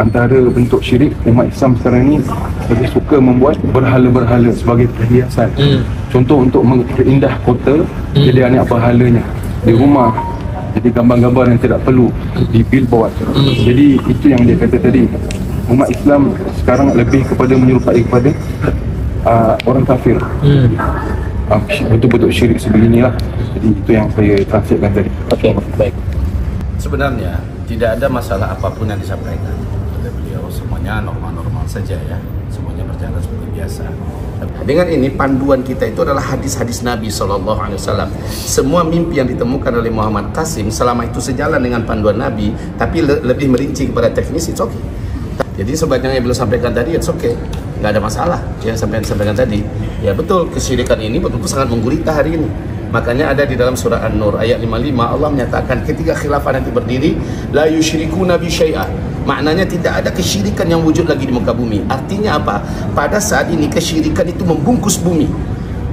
antara bentuk syirik umat Islam sekarang ni lebih suka membuat berhala-berhala sebagai perhiasan. Contoh untuk memperindah kota, jadi ada berhalanya di rumah, jadi gambar-gambar yang tidak perlu di billboard. Jadi itu yang dia kata tadi, umat Islam sekarang lebih kepada menyerupai kepada orang kafir. Betul-betul syirik sebeginilah. Jadi itu yang saya translatekan tadi. Okey, baik. Sebenarnya tidak ada masalah apapun yang disampaikan oleh beliau, semuanya normal-normal saja ya, semuanya berjalan seperti biasa. Dengan ini panduan kita itu adalah hadis-hadis Nabi SAW. Semua mimpi yang ditemukan oleh Muhammad Qasim selama itu sejalan dengan panduan Nabi, tapi lebih merinci kepada teknis, it's okay. Jadi sebanyak yang beliau sampaikan tadi, it's okay, nggak ada masalah yang sampaikan tadi. Ya betul, kesyirikan ini betul-betul sangat menggurita hari ini. Makanya ada di dalam surah An-Nur ayat 55 Allah menyatakan ketika khilafah nanti berdiri, la yusyrikuna bi syai'a. Maknanya tidak ada kesyirikan yang wujud lagi di muka bumi. Artinya apa? Pada saat ini kesyirikan itu membungkus bumi.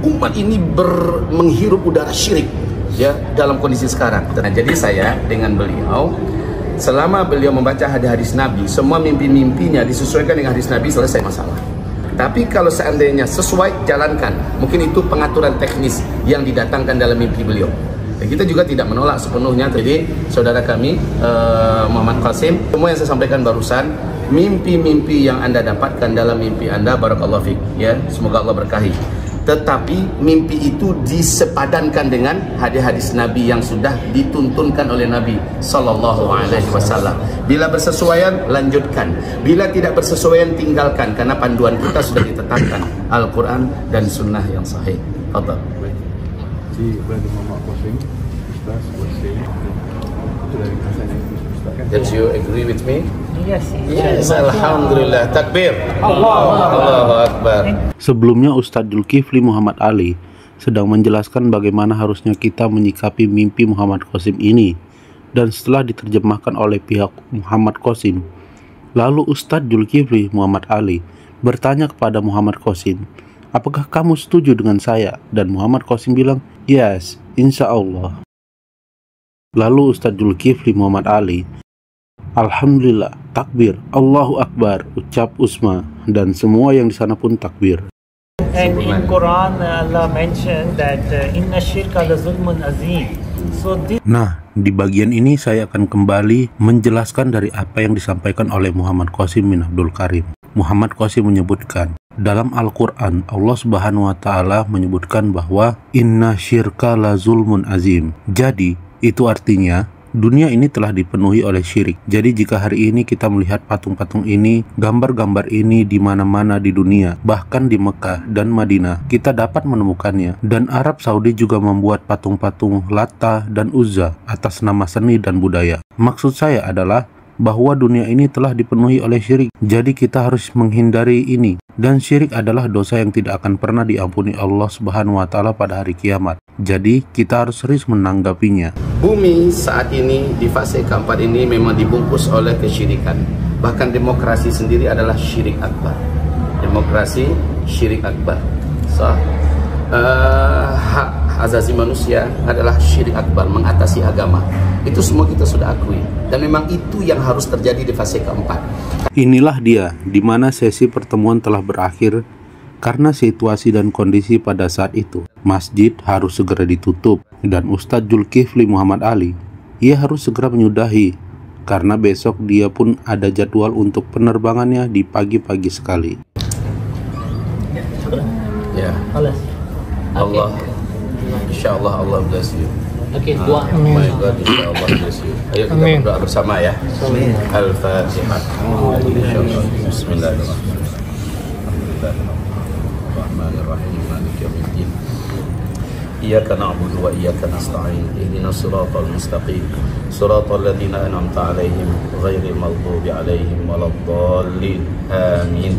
Umat ini menghirup udara syirik ya dalam kondisi sekarang. Nah, jadi saya dengan beliau, selama beliau membaca hadis-hadis Nabi, semua mimpi-mimpinya disesuaikan dengan hadis Nabi, selesai masalah. Tapi kalau seandainya sesuai, jalankan. Mungkin itu pengaturan teknis yang didatangkan dalam mimpi beliau. Dan kita juga tidak menolak sepenuhnya. Jadi saudara kami Muhammad Qasim, semua yang saya sampaikan barusan, mimpi-mimpi yang Anda dapatkan dalam mimpi Anda, barakallahu fiik ya, semoga Allah berkahi. Tetapi mimpi itu disepadankan dengan hadis-hadis Nabi yang sudah dituntunkan oleh Nabi Sallallahu Alaihi Wasallam. Bila bersesuaian, lanjutkan. Bila tidak bersesuaian, tinggalkan. Karena panduan kita sudah ditetapkan Al-Quran dan Sunnah yang sahih. Fadhal. Si Brother Muhammad Qasim, Ustaz Qasim, itu dari kasanya Ustaz kan? Did you agree with me? Yes. Yes, alhamdulillah. Takbir. Allahu Akbar. Sebelumnya Ustadz Zulkifli Muhammad Ali sedang menjelaskan bagaimana harusnya kita menyikapi mimpi Muhammad Qasim ini, dan setelah diterjemahkan oleh pihak Muhammad Qasim, lalu Ustadz Zulkifli Muhammad Ali bertanya kepada Muhammad Qasim, apakah kamu setuju dengan saya? Dan Muhammad Qasim bilang, yes, insya Allah. Lalu Ustadz Zulkifli Muhammad Ali, alhamdulillah, takbir, Allahu Akbar, ucap Usma, dan semua yang di sana pun takbir. And in Quran Allah mentioned that inna syirka la zulmun azim. So this... Nah, di bagian ini saya akan kembali menjelaskan dari apa yang disampaikan oleh Muhammad Qasim bin Abdul Karim. Muhammad Qasim menyebutkan, dalam Al-Quran Allah Subhanahu wa Ta'ala menyebutkan bahwa inna syirka la zulmun azim. Jadi itu artinya dunia ini telah dipenuhi oleh syirik. Jadi jika hari ini kita melihat patung-patung ini, gambar-gambar ini di mana-mana di dunia, bahkan di Mekah dan Madinah, kita dapat menemukannya. Dan Arab Saudi juga membuat patung-patung Lata dan Uzza atas nama seni dan budaya. Maksud saya adalah bahwa dunia ini telah dipenuhi oleh syirik. Jadi kita harus menghindari ini. Dan syirik adalah dosa yang tidak akan pernah diampuni Allah Subhanahu wa Ta'ala pada hari kiamat. Jadi kita harus serius menanggapinya. Bumi saat ini di fase keempat ini memang dibungkus oleh kesyirikan. Bahkan demokrasi sendiri adalah syirik akbar. Demokrasi syirik akbar. Hak asasi manusia adalah syirik akbar, mengatasi agama. Itu semua kita sudah akui. Dan memang itu yang harus terjadi di fase keempat. Inilah dia, di mana sesi pertemuan telah berakhir karena situasi dan kondisi pada saat itu. Masjid harus segera ditutup dan Ustadz Zulkifli Muhammad Ali, ia harus segera menyudahi karena besok dia pun ada jadwal untuk penerbangannya di pagi-pagi sekali. Ya. Allah, insyaallah Allah bless you. Okay, doa. My God, insyaallah bless you. Ayo kita berdoa bersama ya. Al-Fatihah. Insyaallah. Bismillahirrahmanirrahim. Bismillahirrahmanirrahim. Maliki yaumiddin. Iyyaka na'budu wa iyyaka nasta'in. Ihdinas siratal mustaqim. Siratal ladzina an'amta 'alaihim ghairil maghdubi 'alaihim waladdallin. Amin.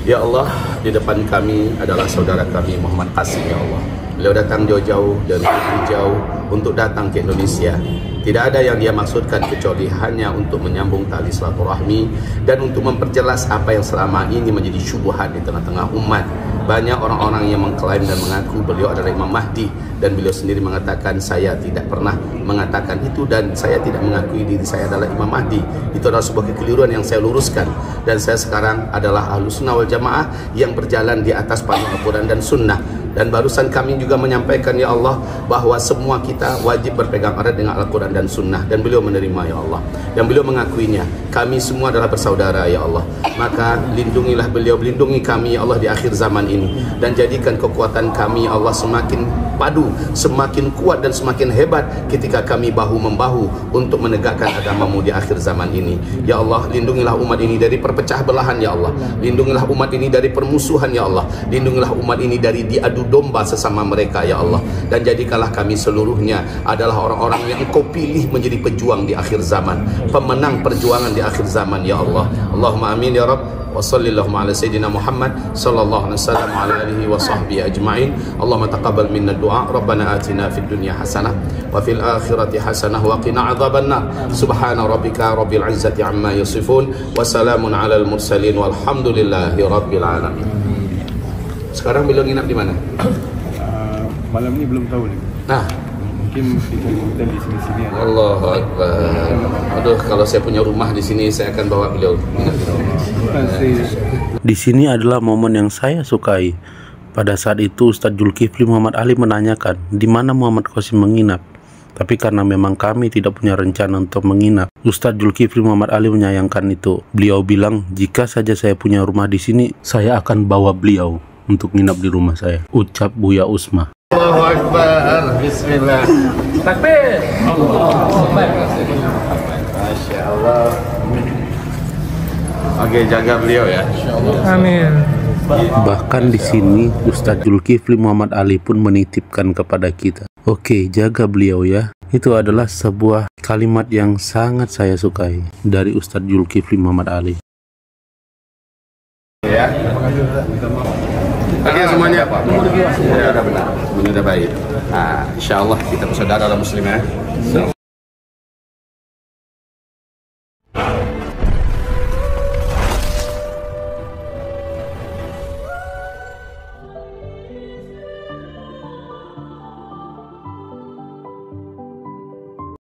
Ya Allah, di depan kami adalah saudara kami Muhammad Qasim, ya Allah. Beliau datang jauh-jauh dari jauh untuk datang ke Indonesia. Tidak ada yang dia maksudkan kecuali hanya untuk menyambung tali silaturahmi dan untuk memperjelas apa yang selama ini menjadi syubhat di tengah-tengah umat Banyak orang-orang yang mengklaim dan mengaku beliau adalah Imam Mahdi, dan beliau sendiri mengatakan saya tidak pernah mengatakan itu dan saya tidak mengakui diri saya adalah Imam Mahdi. Itu adalah sebuah kekeliruan yang saya luruskan, dan saya sekarang adalah Ahlussunnah wal Jamaah yang berjalan di atas panduan Al-Quran dan Sunnah. Dan barusan kami juga menyampaikan ya Allah bahwa semua kita wajib berpegang erat dengan Al-Quran dan Sunnah, dan beliau menerima ya Allah, dan beliau mengakuinya. Kami semua adalah bersaudara ya Allah. Maka lindungilah beliau, lindungi kami ya Allah di akhir zaman ini, dan jadikan kekuatan kami ya Allah semakin padu, semakin kuat dan semakin hebat ketika kami bahu-membahu untuk menegakkan agamamu di akhir zaman ini. Ya Allah, lindungilah umat ini dari perpecah belahan ya Allah. Lindungilah umat ini dari permusuhan ya Allah. Lindungilah umat ini dari diadu domba sesama mereka ya Allah, dan jadikanlah kami seluruhnya adalah orang-orang yang Engkau pilih menjadi pejuang di akhir zaman, pemenang perjuangan di akhir zaman ya Allah. Allahumma amin ya Rabb. Wa sallallahu ala sayyidina Muhammad sallallahu alaihi wasallam wa ala alihi wa sahbihi ajma'in. Allahumma taqabbal minna du'a. Rabbana atina fid dunya hasanah wa fil akhirati hasanah wa qina adzabannar. Subhana rabbika rabbil izzati amma yasifun wa salamun alal mursalin walhamdulillahi rabbil alamin. Sekarang beliau nginap di mana? Malam ni belum tahu ni. Nah, Mungkin kita hotel di sini-sini ada. Allahu Akbar. Aduh, kalau saya punya rumah di sini saya akan bawa beliau. Di sini adalah momen yang saya sukai. Pada saat itu Ustadz Zulkifli Muhammad Ali menanyakan di mana Muhammad Qasim menginap. Tapi karena memang kami tidak punya rencana untuk menginap, Ustadz Zulkifli Muhammad Ali menyayangkan itu. Beliau bilang, jika saja saya punya rumah di sini, saya akan bawa beliau untuk nginap di rumah saya. Ucap Buya Usma. Allahu Akbar. Bismillah. Takbir. Allahu Akbar. Masya Allah. Oke, jaga beliau ya. Amin. Bahkan di sini Ustadz Zulkifli Muhammad Ali pun menitipkan kepada kita, oke, jaga beliau ya. Itu adalah sebuah kalimat yang sangat saya sukai dari Ustadz Zulkifli Muhammad Ali. Ya. Oke semuanya. Ya udah benar. Ini udah baik. Nah, insyaallah kita bersaudara dalam muslim ya.